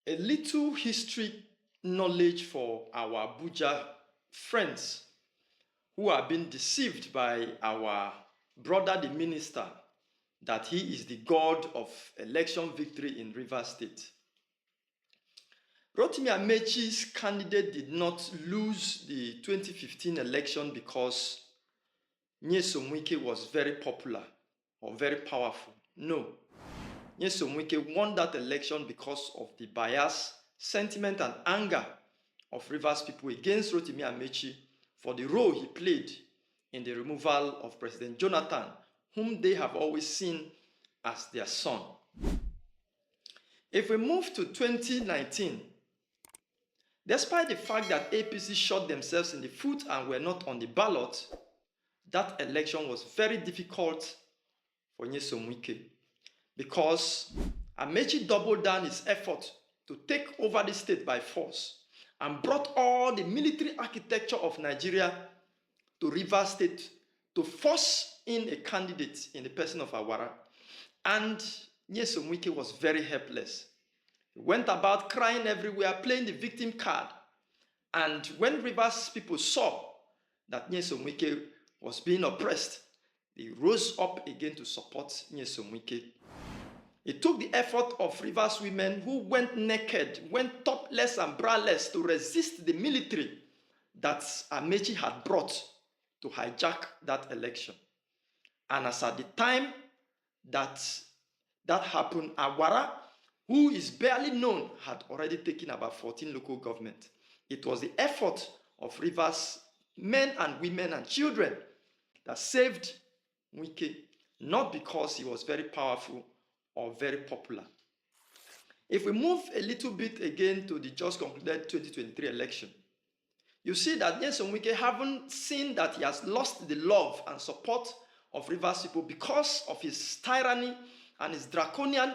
A little history knowledge for our Abuja friends who are being deceived by our brother, the minister, that he is the god of election victory in Rivers State. Rotimi Amaechi's candidate did not lose the 2015 election because Nyesom Wike was very popular or very powerful. No. Nyesom Wike won that election because of the bias, sentiment, and anger of Rivers people against Rotimi Amaechi for the role he played in the removal of President Jonathan, whom they have always seen as their son. If we move to 2019, despite the fact that APC shot themselves in the foot and were not on the ballot, that election was very difficult for Nyesom Wike because Amaechi doubled down his effort to take over the state by force and brought all the military architecture of Nigeria to Rivers State to force in a candidate in the person of Awara. And Nyesom Wike was very helpless. He went about crying everywhere, playing the victim card. And when Rivers people saw that Nyesom Wike was being oppressed, they rose up again to support Nyesom Wike. It took the effort of Rivers women who went naked, went topless and braless to resist the military that Amaechi had brought to hijack that election. And as at the time that happened, Awara, who is barely known, had already taken about 14 local governments. It was the effort of Rivers men and women and children that saved Wike, not because he was very powerful or very popular. If we move a little bit again to the just concluded 2023 election, you see that Nyesom Wike haven't seen that he has lost the love and support of Rivers people because of his tyranny and his draconian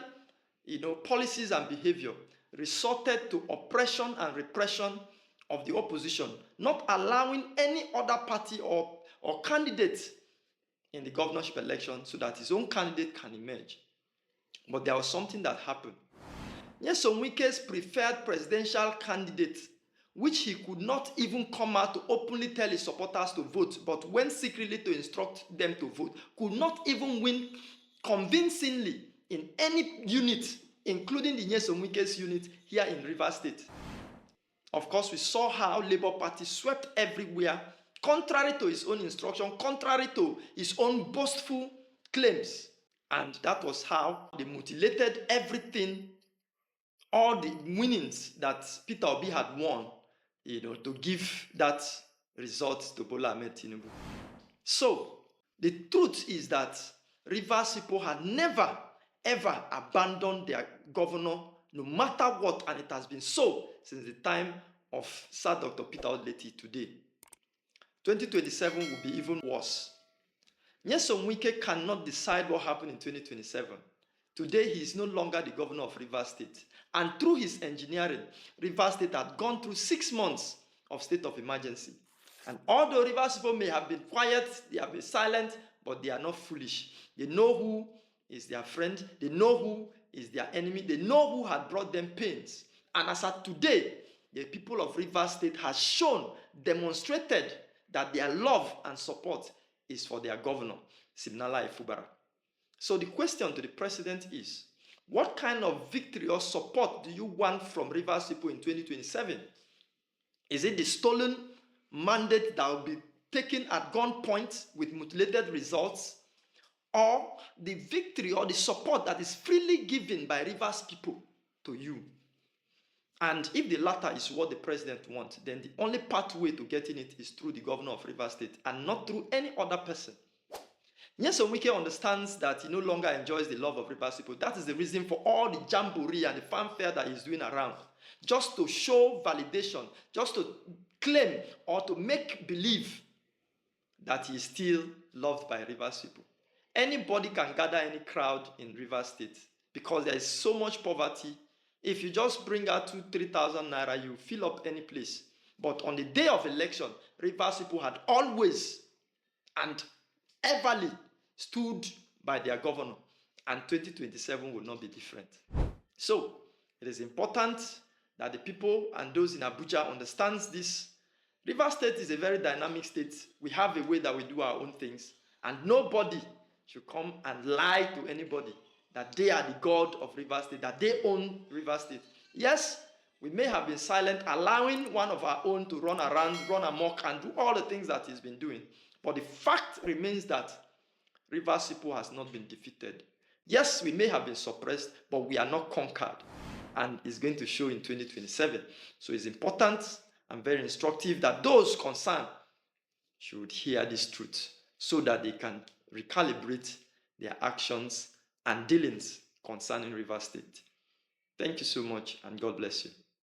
policies and behavior, resorted to oppression and repression of the opposition, not allowing any other party or candidate in the governorship election so that his own candidate can emerge. But there was something that happened. Nyesom Wike's preferred presidential candidate, which he could not even come out to openly tell his supporters to vote, but went secretly to instruct them to vote, could not even win convincingly in any unit, including the Nyesom Wike's unit here in Rivers State. Of course, we saw how Labour Party swept everywhere, contrary to his own instruction, contrary to his own boastful claims. And that was how they mutilated everything, all the winnings that Peter Obi had won, to give that result to Bola Tinubu. So, the truth is that Rivers people had never, ever abandoned their governor, no matter what, and it has been so since the time of Sir Dr. Peter Odleti today. 2027 will be even worse. Nyesom Wike cannot decide what happened in 2027. Today, he is no longer the governor of Rivers State. And through his engineering, Rivers State had gone through 6 months of state of emergency. And although Rivers people may have been quiet, they have been silent, but they are not foolish. They know who is their friend. They know who is their enemy. They know who had brought them pains. And as of today, the people of Rivers State has shown, demonstrated that their love and support is for their governor, Siminalayi Fubara. So the question to the president is, what kind of victory or support do you want from Rivers people in 2027? Is it the stolen mandate that will be taken at gunpoint with mutilated results? Or the victory or the support that is freely given by Rivers people to you? And if the latter is what the president wants, then the only pathway to getting it is through the governor of Rivers State and not through any other person. Nyesom Wike understands that he no longer enjoys the love of Rivers people. That is the reason for all the jamboree and the fanfare that he's doing around. Just to show validation, just to claim or to make believe that he is still loved by Rivers people. Anybody can gather any crowd in Rivers State because there is so much poverty. If you just bring out 2,000-3,000 naira, you fill up any place. But on the day of election, Rivers people had always and everly stood by their governor, and 2027 will not be different. So, It is important that the people and those in Abuja understands this. Rivers State is a very dynamic state. We have a way that we do our own things, and nobody should come and lie to anybody that they are the god of Rivers State, that they own Rivers State. Yes, we may have been silent, allowing one of our own to run around, run amok, and do all the things that he's been doing. But the fact remains that Rivers people has not been defeated. Yes, we may have been suppressed, but we are not conquered. And it's going to show in 2027. So it's important and very instructive that those concerned should hear this truth so that they can recalibrate their actions and dealings concerning Rivers State. Thank you so much, and God bless you.